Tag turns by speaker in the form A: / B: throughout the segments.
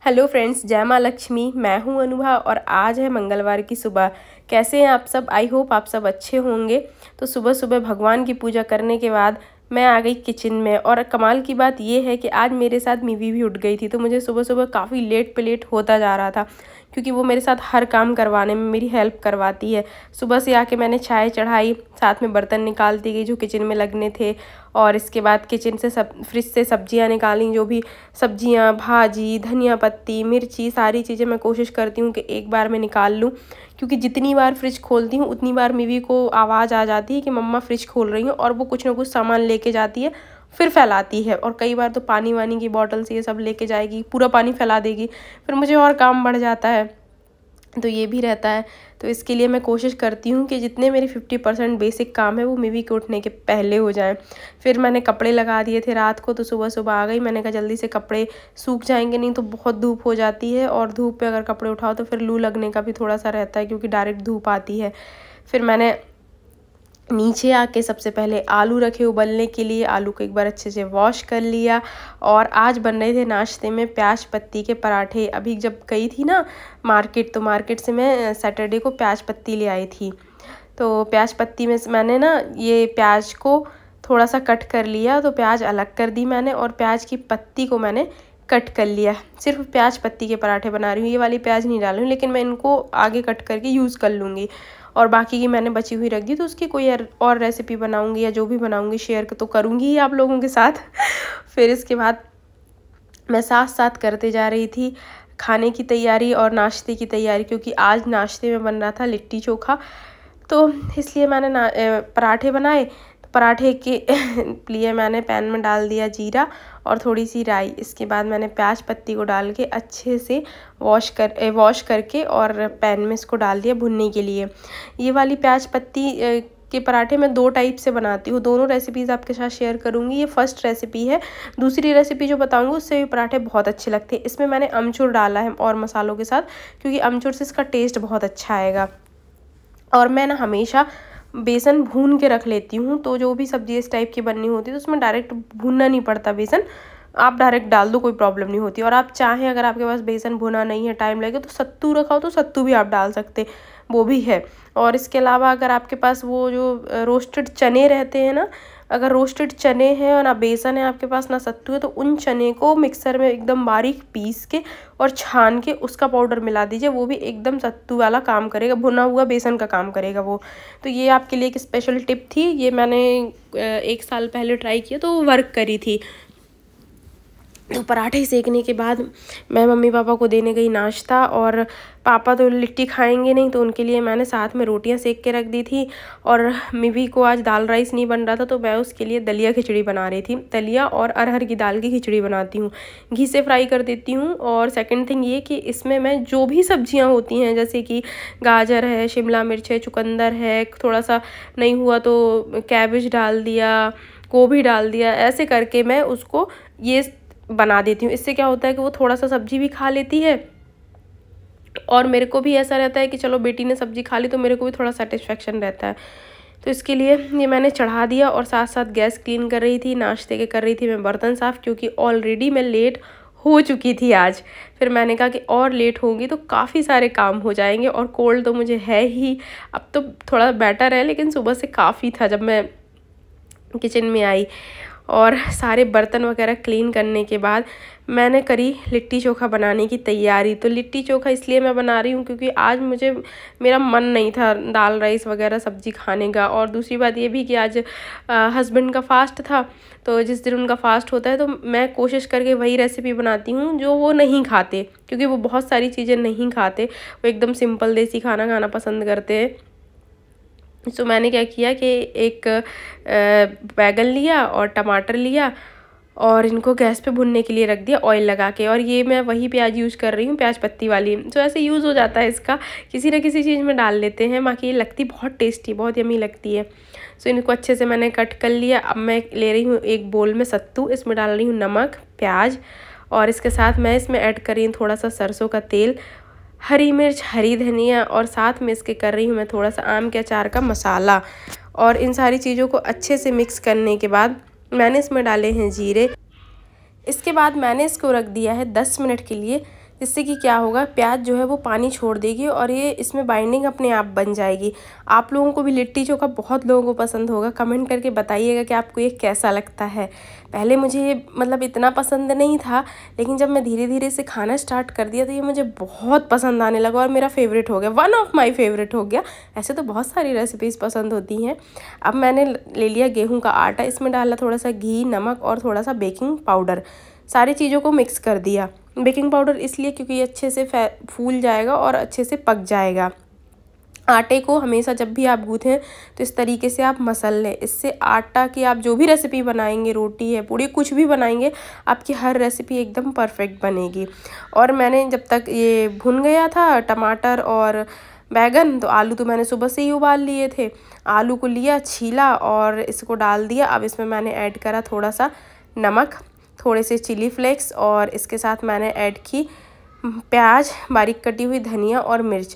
A: Hello friends, जय माँ लक्ष्मी। मैं हूँ अनुभा और आज है मंगलवार की सुबह। कैसे हैं आप सब? आई होप आप सब अच्छे होंगे। तो सुबह सुबह भगवान की पूजा करने के बाद मैं आ गई किचन में। और कमाल की बात ये है कि आज मेरे साथ मीवी भी उठ गई थी, तो मुझे सुबह सुबह काफ़ी लेट पे लेट होता जा रहा था, क्योंकि वो मेरे साथ हर काम करवाने में मेरी हेल्प करवाती है। सुबह से आके मैंने चाय चढ़ाई, साथ में बर्तन निकालती गई जो किचन में लगने थे, और इसके बाद किचन से फ्रिज से सब्जियां निकाली, जो भी सब्जियां, भाजी, धनिया पत्ती, मिर्ची, सारी चीज़ें मैं कोशिश करती हूँ कि एक बार में निकाल लूँ, क्योंकि जितनी बार फ्रिज खोलती हूँ उतनी बार मीवी को आवाज़ आ जाती है कि मम्मा फ्रिज खोल रही हूँ, और वो कुछ ना कुछ सामान लेके जाती है, फिर फैलाती है। और कई बार तो पानी वानी की बॉटल्स ये सब लेके जाएगी, पूरा पानी फैला देगी, फिर मुझे और काम बढ़ जाता है, तो ये भी रहता है। तो इसके लिए मैं कोशिश करती हूँ कि जितने मेरे 50% बेसिक काम है वो मीवी के उठने के पहले हो जाएं। फिर मैंने कपड़े लगा दिए थे रात को, तो सुबह सुबह आ गई। मैंने कहा जल्दी से कपड़े सूख जाएंगे, नहीं तो बहुत धूप हो जाती है, और धूप पे अगर कपड़े उठाओ तो फिर लू लगने का भी थोड़ा सा रहता है, क्योंकि डायरेक्ट धूप आती है। फिर मैंने नीचे आके सबसे पहले आलू रखे उबलने के लिए, आलू को एक बार अच्छे से वॉश कर लिया। और आज बन रहे थे नाश्ते में प्याज पत्ती के पराठे। अभी जब गई थी ना मार्केट, तो मार्केट से मैं सैटरडे को प्याज पत्ती ले आई थी। तो प्याज पत्ती में मैंने ना ये प्याज को थोड़ा सा कट कर लिया, तो प्याज अलग कर दी मैंने, और प्याज की पत्ती को मैंने कट कर लिया। सिर्फ प्याज पत्ती के पराठे बना रही हूँ, ये वाली प्याज नहीं डाल रही हूँ, लेकिन मैं इनको आगे कट करके यूज़ कर लूँगी। और बाकी की मैंने बची हुई रख दी, तो उसकी कोई और रेसिपी बनाऊँगी या जो भी बनाऊँगी शेयर तो करूँगी ही आप लोगों के साथ। फिर इसके बाद मैं साथ साथ करते जा रही थी खाने की तैयारी और नाश्ते की तैयारी, क्योंकि आज नाश्ते में बन रहा था लिट्टी चोखा, तो इसलिए मैंने पराठे बनाए। पराठे के लिए मैंने पैन में डाल दिया जीरा और थोड़ी सी राई। इसके बाद मैंने प्याज पत्ती को डाल के अच्छे से वॉश करके और पैन में इसको डाल दिया भुनने के लिए। ये वाली प्याज पत्ती के पराठे मैं 2 टाइप से बनाती हूँ, दोनों रेसिपीज़ आपके साथ शेयर करूँगी। ये फर्स्ट रेसिपी है। दूसरी रेसिपी जो बताऊँगी उससे भी पराठे बहुत अच्छे लगते हैं। इसमें मैंने अमचूर डाला है और मसालों के साथ, क्योंकि अमचूर से इसका टेस्ट बहुत अच्छा आएगा। और मैं ना हमेशा बेसन भून के रख लेती हूँ, तो जो भी सब्ज़ी इस टाइप की बननी होती है तो उसमें डायरेक्ट भूनना नहीं पड़ता बेसन, आप डायरेक्ट डाल दो, कोई प्रॉब्लम नहीं होती। और आप चाहें, अगर आपके पास बेसन भुना नहीं है, टाइम लगेगा, तो सत्तू रखा हो तो सत्तू भी आप डाल सकते, वो भी है। और इसके अलावा अगर आपके पास वो जो रोस्टेड चने रहते हैं ना, अगर रोस्टेड चने हैं और ना बेसन है आपके पास ना सत्तू है, तो उन चने को मिक्सर में एकदम बारीक पीस के और छान के उसका पाउडर मिला दीजिए, वो भी एकदम सत्तू वाला काम करेगा, भुना हुआ बेसन का काम करेगा वो। तो ये आपके लिए एक स्पेशल टिप थी, ये मैंने 1 साल पहले ट्राई किया तो वर्क करी थी। तो पराठे सेकने के बाद मैं मम्मी पापा को देने गई नाश्ता, और पापा तो लिट्टी खाएंगे नहीं, तो उनके लिए मैंने साथ में रोटियां सेक के रख दी थी। और मिवी को आज दाल राइस नहीं बन रहा था, तो मैं उसके लिए दलिया खिचड़ी बना रही थी। दलिया और अरहर की दाल की खिचड़ी बनाती हूँ, घी से फ्राई कर देती हूँ। और सेकंड थिंग ये कि इसमें मैं जो भी सब्जियाँ होती हैं, जैसे कि गाजर है, शिमला मिर्च है, चुकंदर है, थोड़ा सा नहीं हुआ तो कैबेज डाल दिया, गोभी डाल दिया, ऐसे करके मैं उसको ये बना देती हूँ। इससे क्या होता है कि वो थोड़ा सा सब्जी भी खा लेती है, और मेरे को भी ऐसा रहता है कि चलो बेटी ने सब्जी खा ली, तो मेरे को भी थोड़ा सेटिस्फेक्शन रहता है। तो इसके लिए ये मैंने चढ़ा दिया, और साथ साथ गैस क्लीन कर रही थी, नाश्ते के कर रही थी मैं बर्तन साफ़, क्योंकि ऑलरेडी मैं लेट हो चुकी थी आज। फिर मैंने कहा कि और लेट होंगी तो काफ़ी सारे काम हो जाएंगे, और कोल्ड तो मुझे है ही, अब तो थोड़ा बेटर है, लेकिन सुबह से काफ़ी था जब मैं किचन में आई। और सारे बर्तन वगैरह क्लीन करने के बाद मैंने करी लिट्टी चोखा बनाने की तैयारी। तो लिट्टी चोखा इसलिए मैं बना रही हूँ क्योंकि आज मेरा मन नहीं था दाल राइस वगैरह सब्जी खाने का। और दूसरी बात ये भी कि आज हस्बैंड का फास्ट था, तो जिस दिन उनका फास्ट होता है तो मैं कोशिश करके वही रेसिपी बनाती हूँ जो वो नहीं खाते, क्योंकि वो बहुत सारी चीज़ें नहीं खाते, वो एकदम सिंपल देसी खाना खाना पसंद करते हैं। तो मैंने क्या किया कि एक बैगन लिया और टमाटर लिया, और इनको गैस पे भुनने के लिए रख दिया ऑयल लगा के। और ये मैं वही प्याज यूज़ कर रही हूँ, प्याज पत्ती वाली, तो ऐसे यूज़ हो जाता है इसका, किसी न किसी चीज़ में डाल लेते हैं। बाकी ये लगती बहुत टेस्टी, बहुत यमी लगती है। सो इनको अच्छे से मैंने कट कर लिया। अब मैं ले रही हूँ एक बोल में सत्तू, इसमें डाल रही हूँ नमक, प्याज, और इसके साथ मैं इसमें ऐड कर रही हूँ थोड़ा सा सरसों का तेल, हरी मिर्च, हरी धनिया, और साथ में इसके कर रही हूँ मैं थोड़ा सा आम के अचार का मसाला। और इन सारी चीज़ों को अच्छे से मिक्स करने के बाद मैंने इसमें डाले हैं जीरे। इसके बाद मैंने इसको रख दिया है 10 मिनट के लिए, जिससे कि क्या होगा, प्याज जो है वो पानी छोड़ देगी और ये इसमें बाइंडिंग अपने आप बन जाएगी। आप लोगों को भी लिट्टी चोखा बहुत लोगों को पसंद होगा, कमेंट करके बताइएगा कि आपको ये कैसा लगता है। पहले मुझे ये मतलब इतना पसंद नहीं था, लेकिन जब मैं धीरे धीरे से खाना स्टार्ट कर दिया तो ये मुझे बहुत पसंद आने लगा और मेरा फेवरेट हो गया, वन ऑफ माय फेवरेट हो गया। ऐसे तो बहुत सारी रेसिपीज़ पसंद होती हैं। अब मैंने ले लिया गेहूं का आटा, इसमें डाला थोड़ा सा घी, नमक और थोड़ा सा बेकिंग पाउडर, सारी चीज़ों को मिक्स कर दिया। बेकिंग पाउडर इसलिए क्योंकि ये अच्छे से फूल जाएगा और अच्छे से पक जाएगा। आटे को हमेशा जब भी आप गूँथें तो इस तरीके से आप मसल लें, इससे आटा की आप जो भी रेसिपी बनाएंगे, रोटी है, पूड़ी, कुछ भी बनाएंगे, आपकी हर रेसिपी एकदम परफेक्ट बनेगी। और मैंने जब तक ये भुन गया था टमाटर और बैगन, तो आलू तो मैंने सुबह से ही उबाल लिए थे। आलू को लिया, छीला और इसको डाल दिया। अब इसमें मैंने ऐड करा थोड़ा सा नमक, थोड़े से चिली फ्लेक्स और इसके साथ मैंने ऐड की प्याज, बारीक कटी हुई धनिया और मिर्च,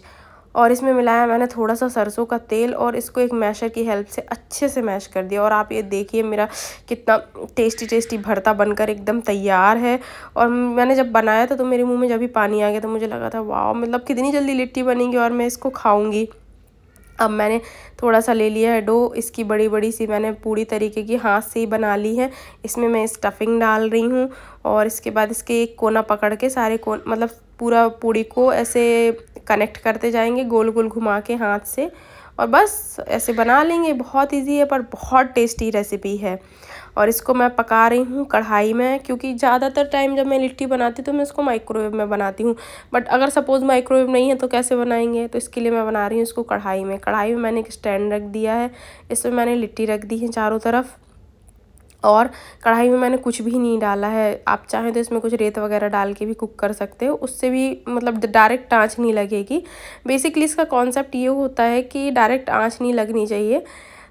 A: और इसमें मिलाया मैंने थोड़ा सा सरसों का तेल और इसको एक मैशर की हेल्प से अच्छे से मैश कर दिया। और आप ये देखिए मेरा कितना टेस्टी भरता बनकर एकदम तैयार है। और मैंने जब बनाया था तो मेरे मुंह में जब भी पानी आ गया, तो मुझे लगा था वाह, मतलब कितनी जल्दी लिट्टी बनेगी और मैं इसको खाऊंगी। अब मैंने थोड़ा सा ले लिया है डो, इसकी बड़ी बड़ी सी मैंने पूरी तरीके की हाथ से ही बना ली है। इसमें मैं स्टफिंग डाल रही हूँ और इसके बाद इसके एक कोना पकड़ के सारे मतलब पूरा पूड़ी को ऐसे कनेक्ट करते जाएंगे गोल गोल घुमा के हाथ से, और बस ऐसे बना लेंगे। बहुत इजी है पर बहुत टेस्टी रेसिपी है। और इसको मैं पका रही हूँ कढ़ाई में, क्योंकि ज़्यादातर टाइम जब मैं लिट्टी बनाती तो मैं इसको माइक्रोवेव में बनाती हूँ, बट अगर सपोज़ माइक्रोवेव नहीं है तो कैसे बनाएंगे, तो इसके लिए मैं बना रही हूँ इसको कढ़ाई में। कढ़ाई में मैंने एक स्टैंड रख दिया है, इसमें मैंने लिट्टी रख दी है चारों तरफ, और कढ़ाई में मैंने कुछ भी नहीं डाला है। आप चाहें तो इसमें कुछ रेत वगैरह डाल के भी कुक कर सकते हो, उससे भी मतलब डायरेक्ट आंच नहीं लगेगी। बेसिकली इसका कॉन्सेप्ट ये होता है कि डायरेक्ट आंच नहीं लगनी चाहिए,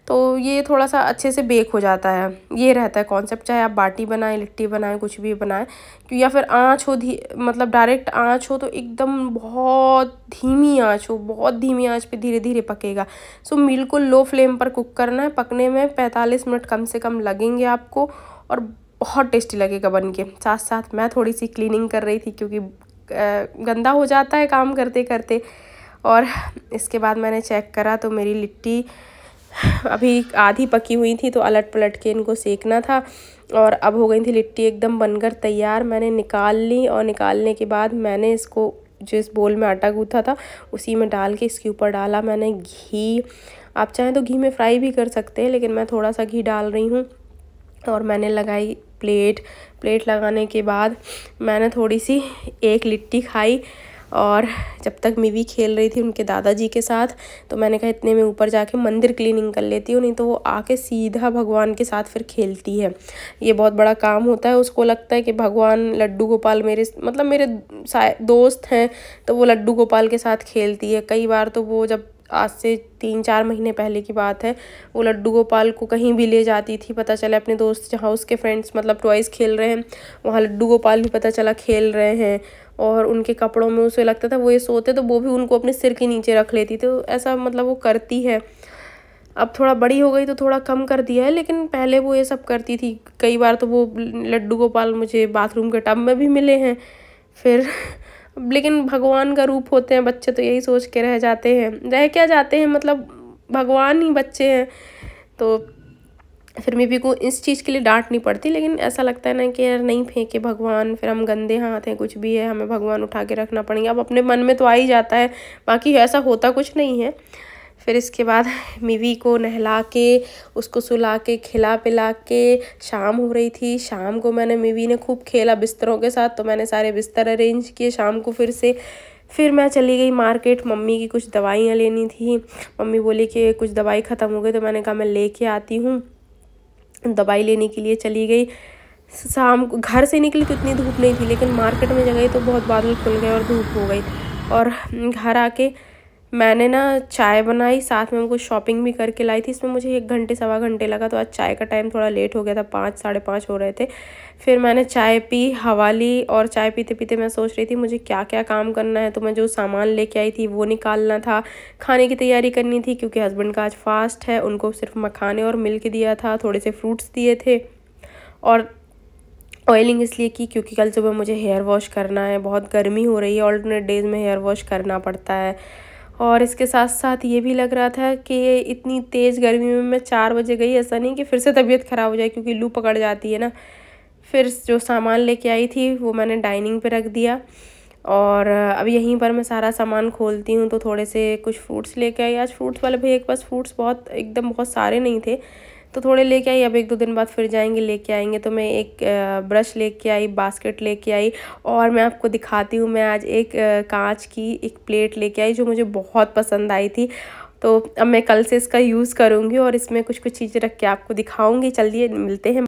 A: तो ये थोड़ा सा अच्छे से बेक हो जाता है। ये रहता है कॉन्सेप्ट, चाहे आप बाटी बनाएं, लिट्टी बनाएं, कुछ भी बनाएं, या फिर आँच हो मतलब डायरेक्ट आँच हो तो एकदम बहुत धीमी आँच हो, बहुत धीमी आँच पे धीरे धीरे पकेगा। सो बिल्कुल लो फ्लेम पर कुक करना है। पकने में 45 मिनट कम से कम लगेंगे आपको, और बहुत टेस्टी लगेगा बन के। साथ साथ मैं थोड़ी सी क्लीनिंग कर रही थी, क्योंकि गंदा हो जाता है काम करते करते। और इसके बाद मैंने चेक करा तो मेरी लिट्टी अभी आधी पकी हुई थी, तो अलट पलट के इनको सेकना था, और अब हो गई थी लिट्टी एकदम बनकर तैयार। मैंने निकाल ली, और निकालने के बाद मैंने इसको जो इस बोल में आटा गूँथा था उसी में डाल के इसके ऊपर डाला मैंने घी। आप चाहें तो घी में फ्राई भी कर सकते हैं, लेकिन मैं थोड़ा सा घी डाल रही हूँ। और मैंने लगाई प्लेट लगाने के बाद मैंने थोड़ी सी एक लिट्टी खाई। और जब तक मिवी खेल रही थी उनके दादाजी के साथ, तो मैंने कहा इतने में ऊपर जाके मंदिर क्लीनिंग कर लेती हूँ, नहीं तो वो आके सीधा भगवान के साथ फिर खेलती है। ये बहुत बड़ा काम होता है, उसको लगता है कि भगवान लड्डू गोपाल मेरे दोस्त हैं, तो वो लड्डू गोपाल के साथ खेलती है। कई बार तो वो जब आज से 3-4 महीने पहले की बात है, वो लड्डू गोपाल को कहीं भी ले जाती थी, पता चला अपने दोस्त जहाँ उसके फ्रेंड्स मतलब टॉयज़ खेल रहे हैं, वहाँ लड्डू गोपाल भी पता चला खेल रहे हैं, और उनके कपड़ों में उसे लगता था वो ये सोते तो वो भी उनको अपने सिर के नीचे रख लेती, तो ऐसा मतलब वो करती है। अब थोड़ा बड़ी हो गई तो थोड़ा कम कर दिया है, लेकिन पहले वो ये सब करती थी। कई बार तो वो लड्डू गोपाल मुझे बाथरूम के टब में भी मिले हैं फिर लेकिन भगवान का रूप होते हैं बच्चे, तो यही सोच के रह जाते हैं, रह क्या जाते हैं, मतलब भगवान ही बच्चे हैं। तो फिर मेबी को इस चीज़ के लिए डांट नहीं पड़ती, लेकिन ऐसा लगता है ना कि यार नहीं फेंके भगवान, फिर हम गंदे हाथ हैं, कुछ भी है हमें भगवान उठा के रखना पड़ेंगे। अब अपने मन में तो आ ही जाता है, बाकी ऐसा होता कुछ नहीं है। फिर इसके बाद मिवी को नहला के उसको सुला के खिला पिला के शाम हो रही थी। शाम को मिवी ने खूब खेला बिस्तरों के साथ, तो मैंने सारे बिस्तर अरेंज किए शाम को फिर मैं चली गई मार्केट। मम्मी की कुछ दवाइयाँ लेनी थी, मम्मी बोली कि कुछ दवाई ख़त्म हो गई, तो मैंने कहा मैं लेके आती हूँ। दवाई लेने के लिए चली गई। शाम को घर से निकली तो इतनी धूप नहीं थी, लेकिन मार्केट में गई तो बहुत बादल खुल गए और धूप हो गई। और घर आके मैंने ना चाय बनाई, साथ में कुछ शॉपिंग भी करके लाई थी। इसमें मुझे 1 सवा घंटे लगा, तो आज चाय का टाइम थोड़ा लेट हो गया था, 5 साढ़े 5 हो रहे थे। फिर मैंने चाय पी, हवा ली, और चाय पीते पीते मैं सोच रही थी मुझे क्या क्या काम करना है। तो मैं जो सामान लेके आई थी वो निकालना था, खाने की तैयारी करनी थी, क्योंकि हस्बैंड का आज फास्ट है, उनको सिर्फ मखाने और मिल्क दिया था, थोड़े से फ्रूट्स दिए थे। और ऑयलिंग इसलिए की क्योंकि कल सुबह मुझे हेयर वॉश करना है, बहुत गर्मी हो रही है, ऑल्टरनेट डेज़ में हेयर वॉश करना पड़ता है। और इसके साथ साथ ये भी लग रहा था कि इतनी तेज़ गर्मी में मैं 4 बजे गई, ऐसा नहीं कि फिर से तबीयत ख़राब हो जाए क्योंकि लू पकड़ जाती है ना। फिर जो सामान लेके आई थी वो मैंने डाइनिंग पे रख दिया और अब यहीं पर मैं सारा सामान खोलती हूँ। तो थोड़े से कुछ फ्रूट्स लेके आई। आज फ्रूट्स वाले भैया के पास फ्रूट्स बहुत सारे नहीं थे, तो थोड़े लेके आई। अब 1-2 दिन बाद फिर जाएंगे लेके आएंगे। तो मैं एक ब्रश लेके आई, बास्केट लेके आई और मैं आपको दिखाती हूँ, मैं आज एक कांच की एक प्लेट लेके आई जो मुझे बहुत पसंद आई थी। तो अब मैं कल से इसका यूज़ करूँगी और इसमें कुछ कुछ चीज़ें रख के आपको दिखाऊँगी। चलिए मिलते हैं।